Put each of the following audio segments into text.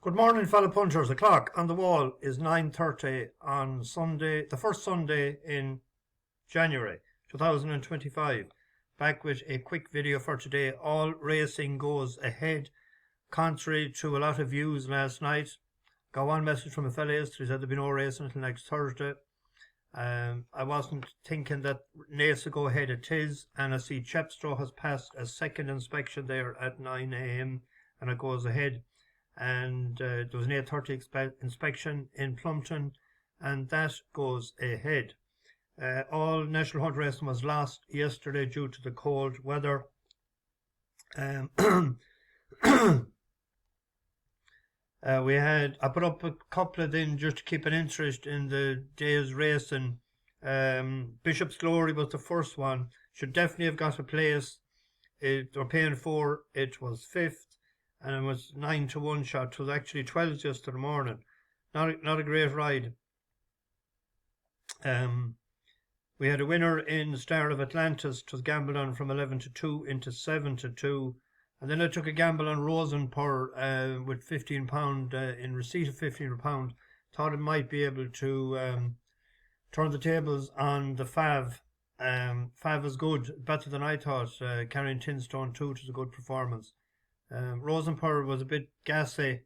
Good morning, fellow punchers. The clock on the wall is 9:30 on Sunday, the first Sunday in January 2025. Back with a quick video for today. All racing goes ahead, contrary to a lot of views last night. Got one message from a fella yesterday, said there'd be no racing until next Thursday. I wasn't thinking that Naas will go ahead. It is, and I see Chepstow has passed a second inspection there at 9 a.m. and it goes ahead. And there was an 8:30 inspection in Plumpton, and that goes ahead. All National Hunt racing was lost yesterday due to the cold weather. I put up a couple of them just to keep an interest in the day's racing. Bishop's Glory was the first one. Should definitely have got a place. They're paying for it was fifth. And it was 9-1 shot. It was actually 12 yesterday morning. Not a great ride. We had a winner in the Star of Atlantis. It was gambled on from 11-2 into 7-2. And then I took a gamble on Rosenpur with £15 in receipt of £15. Thought it might be able to turn the tables on the Fav. Fav is good, better than I thought. Carrying Tinstone 2 was a good performance. Rosenpur was a bit gassy,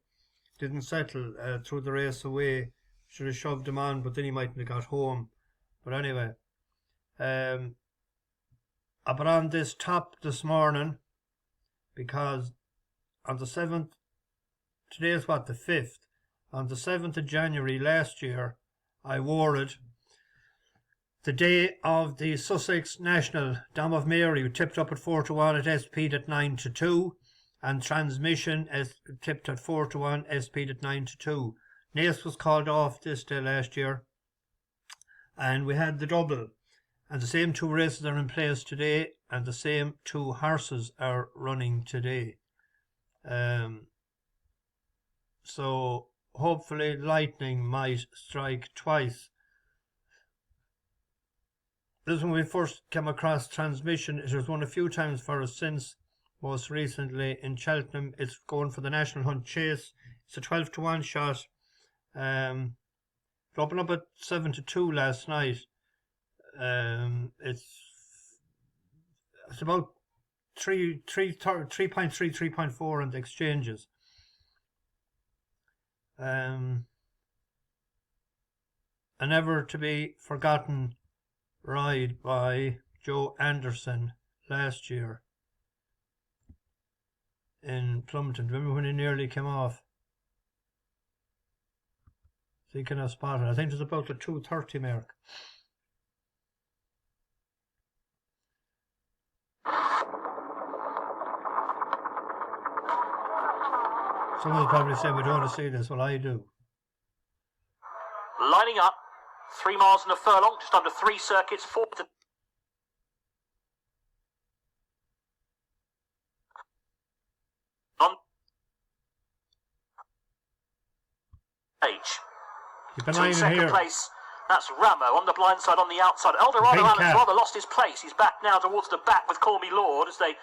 didn't settle, threw the race away, should have shoved him on, but then he mightn't have got home. But anyway, I put on this top this morning because on the 7th, today is what, the 5th, on the 7th of January last year, I wore it. The day of the Sussex National, Dom of Mary tipped up at 4-1 at SP at 9-2. And Transmission tipped at 4-1, SP at 9-2. Naas was called off this day last year. And we had the double. And the same two races are in place today. And the same two horses are running today. So hopefully lightning might strike twice. This is when we first came across Transmission. It has won a few times for us since. Most recently in Cheltenham, it's going for the National Hunt Chase. It's a 12-1 shot. It opened up at 7-2 last night. It's about 3.3, 3.4 on the exchanges. A never to be forgotten ride by Joe Anderson last year in Plumpton. Remember when he nearly came off? So he can have spotted. I think it was about the 2:30 mark. Someone will probably say we don't want to see this. Well, I do. Lining up, 3 miles and a furlong, just under 3 circuits, 4 to Keep an eye in second here. Place. That's Ramo on the blind side, on the outside. Eldorado Allen's rather lost his place. He's back now towards the back with Call Me Lord as they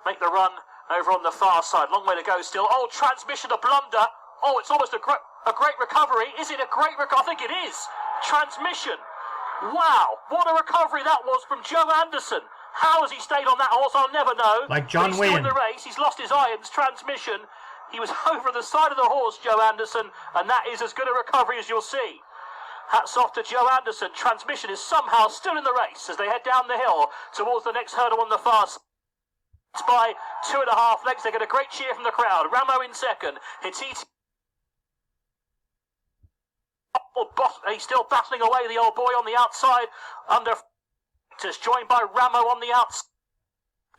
make the run over on the far side. Long way to go still. Oh, Transmission, a blunder. Oh, it's almost a great recovery. Is it a great recovery? I think it is. Transmission. Wow, what a recovery that was from Joe Anderson. How has he stayed on that horse? I'll never know. Like John Wayne. He's still in the race. He's lost his irons. Transmission. He was over the side of the horse, Joe Anderson, and that is as good a recovery as you'll see. Hats off to Joe Anderson. Transmission is somehow still in the race as they head down the hill towards the next hurdle on the far side. It's by 2.5 lengths. They get a great cheer from the crowd. Ramo in second. Hititi. He's still battling away, the old boy on the outside. Just joined by Ramo on the outside.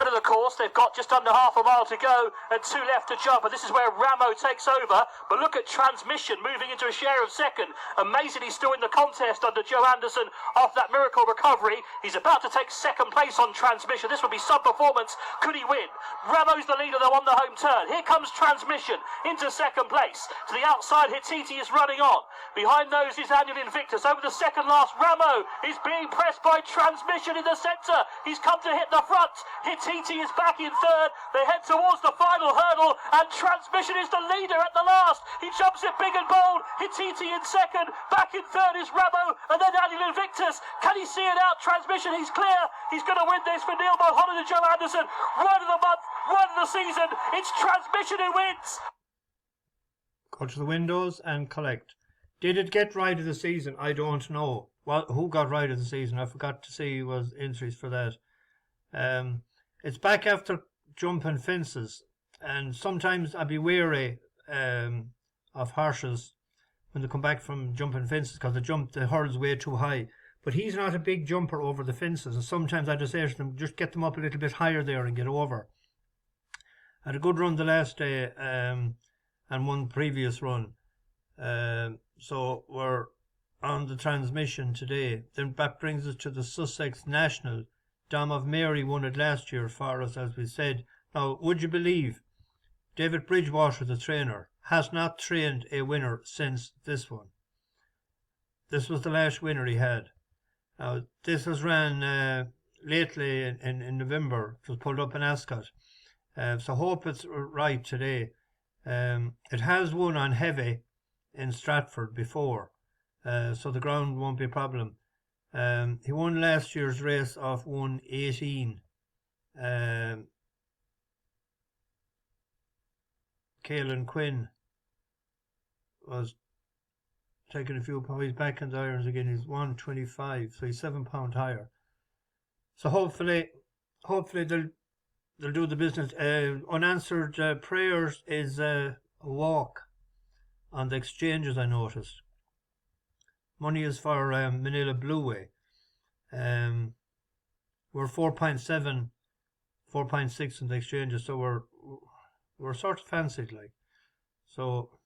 Of the course, they've got just under half a mile to go and 2 left to jump, and this is where Ramo takes over. But look at Transmission moving into a share of second. Amazingly still in the contest under Joe Anderson off that miracle recovery. He's about to take second place on Transmission. This would be sub-performance. Could he win? Ramo's the leader though on the home turn. Here comes Transmission into second place. To the outside, Hititi is running on. Behind those is Annual Invictus. Over the second last, Ramo is being pressed by Transmission in the centre. He's come to hit the front. Hititi Hititi is back in third. They head towards the final hurdle, and Transmission is the leader at the last. He jumps it big and bold. Hititi in second. Back in third is Ramo, and then Daniel Invictus. Can he see it out? Transmission, he's clear. He's going to win this for Neil Mulholland and Joe Anderson. Run of the month, run of the season. It's Transmission who wins. Go to the windows and collect. Did it get right of the season? I don't know. Well, who got right of the season? I forgot to see was entries for that. It's back after jumping fences, and sometimes I'd be wary of horses when they come back from jumping fences because the hurdle's way too high. But he's not a big jumper over the fences, and sometimes I just say to them, just get them up a little bit higher there and get over. I had a good run the last day and one previous run. So we're on the Transmission today. Then that brings us to the Sussex National. Dom of Mary won it last year for us, as we said. Now, would you believe David Bridgewater, the trainer, has not trained a winner since this one. This was the last winner he had. Now, this was ran lately in November. It was pulled up in Ascot. So hope it's right today. It has won on heavy in Stratford before, so the ground won't be a problem. He won last year's race off 1:18. Caelan Quinn was taking a few points. He's back in the irons again. He's 125, so he's 7 pound higher. So hopefully they'll do the business. Unanswered prayers is a walk on the exchanges, I noticed. Money is for Manila Blueway. We're 4.7, 4.6 in the exchanges, so we're sort of fancied like. So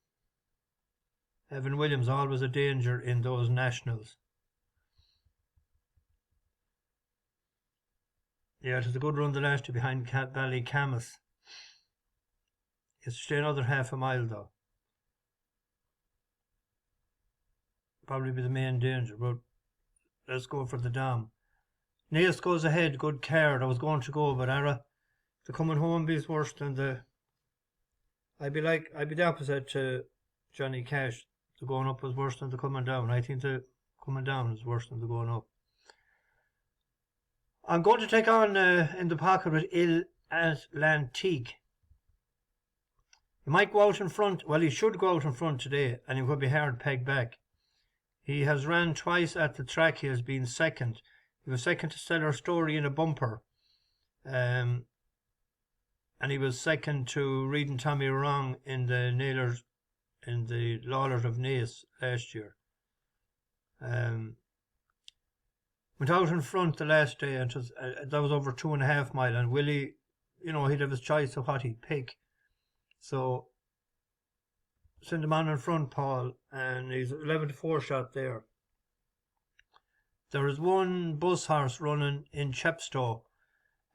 Evan Williams always a danger in those nationals. Yeah, it was a good run the last year behind Ballycamas. It's stay another half a mile though. Probably be the main danger, but let's go for the Dom. Naas goes ahead, good card. I was going to go, but Ara, the coming home is worse than the. I'd be the opposite to Johnny Cash. The going up was worse than the coming down. I think the coming down is worse than the going up. I'm going to take on in the pocket with Il Atlantique. He might go out in front. Well, he should go out in front today, and he will be hard pegged back. He has ran twice at the track. He has been second. He was second to Stellar Story in a bumper. And he was second to Reed and Tommy Wrong in the Nailers, in the Lawlers of Naas last year. Went out in front the last day, and that was over 2.5 miles. And Willie, he'd have his choice of what he'd pick. So send him on in front, Paul, and he's 11-4 shot there. There is one bus horse running in Chepstow,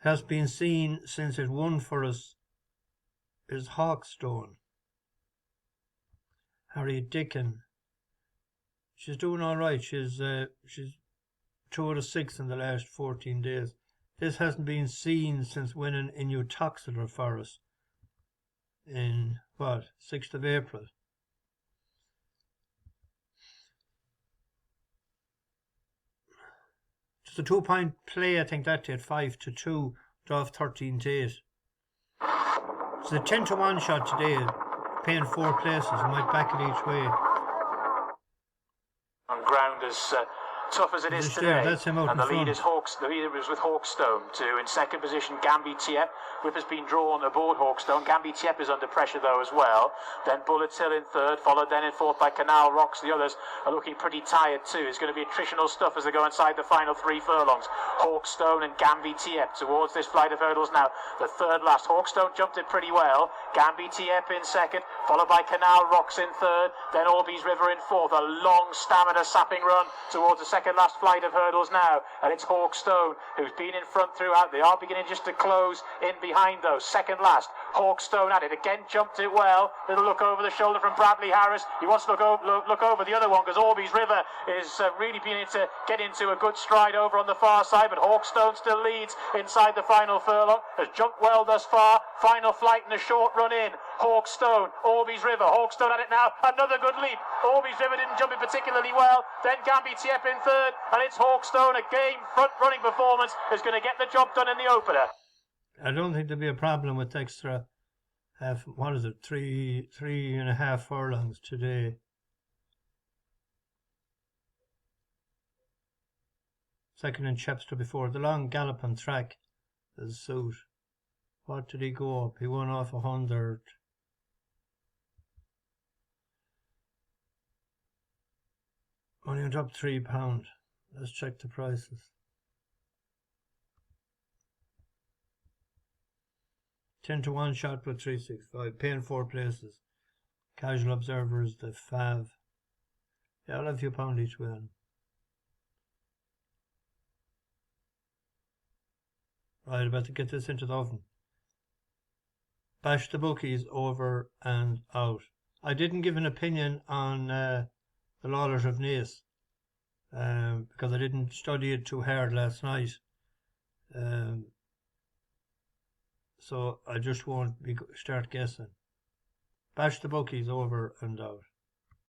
has been seen since it won for us, is Hawkstone. Harriet Dickin. She's doing all right. She's 2 out of 6 in the last 14 days. This hasn't been seen since winning in Utoxeter for us in 6th of April. Just a 2-point play, I think that did 5-2, draw 13-8. It's a 10-1 shot today, paying 4 places. I might back it each way. On ground as tough as it is today, that's him out and the lead front. is the leader is with Hawkstone. In second position, Gambi Tiep. Whip has been drawn aboard Hawkstone. Gambi Tiep is under pressure though as well. Then Bullets Hill in third, followed then in fourth by Canal Rocks. The others are looking pretty tired too. It's going to be attritional stuff as they go inside the final 3 furlongs. Hawkstone and Gambi Tiep towards this flight of hurdles now. The third last. Hawkstone jumped it pretty well. Gambi Tiep in second, followed by Canal Rocks in third. Then Orbeez River in fourth. A long stamina sapping run towards the second second last flight of hurdles now, and it's Hawkstone who's been in front throughout. They are beginning just to close in behind those. Second last, Hawkstone at it again, jumped it well. Little look over the shoulder from Bradley Harris. He wants to look over the other one because Orby's River is really beginning to get into a good stride over on the far side, but Hawkstone still leads inside the final furlong. Has jumped well thus far. Final flight and a short run in. Hawkstone, Orby's River. Hawkstone at it now. Another good leap. Orby's River didn't jump it particularly well. Then Gambi Tiep in third, and it's Hawkstone. A game front-running performance is going to get the job done in the opener. I don't think there'll be a problem with extra. What is it? 3.5 furlongs today. Second in Chepstow before the long gallop on track. His suit. What did he go up? He won off 100. Only went up £3. Let's check the prices. 10 to 1 shot with 365. Paying 4 places. Casual observers, the Fav. Yeah, I'll have a few pound each way. Right, about to get this into the oven. Bash the bookies over and out. I didn't give an opinion on the Lawlers of Naas because I didn't study it too hard last night. So I just won't start guessing. Bash the bookies over and out.